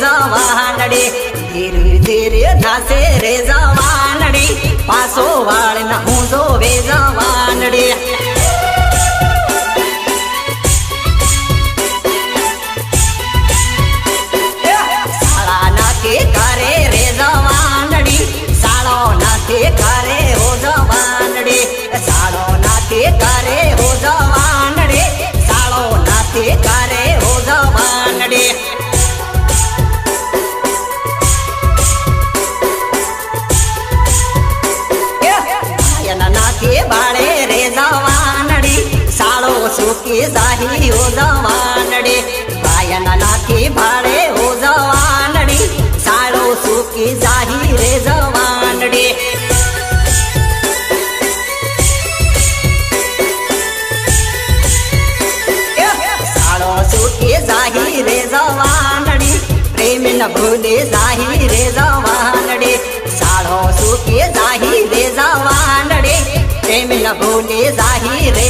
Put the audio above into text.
જવાનડી ધીરે ધીરે થાશે રે જવાનડી પાછો વાળ ન હું જોવે જવાનડી સાળા નાખે કરે રે જવાનડી સાળો નાખે કરે હો જવાનડી સાળો નાખે કરે હો જવાનડી સાળો નાખે કરે હો જવાનડી નાખે બાળે રે જવાનડી સાળો સુકી જાહી હો જવાનડી ભાયના નાખે બાળે હો જવાનડી સાળો સુકી જાહી રે જવાનડી સાળો સુકી જાહી રે જવાનડી પ્રેમ ન ભૂલે જાહી રે જવાનડી સાળો સુકી જાહી રે જવાનડી પ્રેમ ન ભૂલે જાહી રે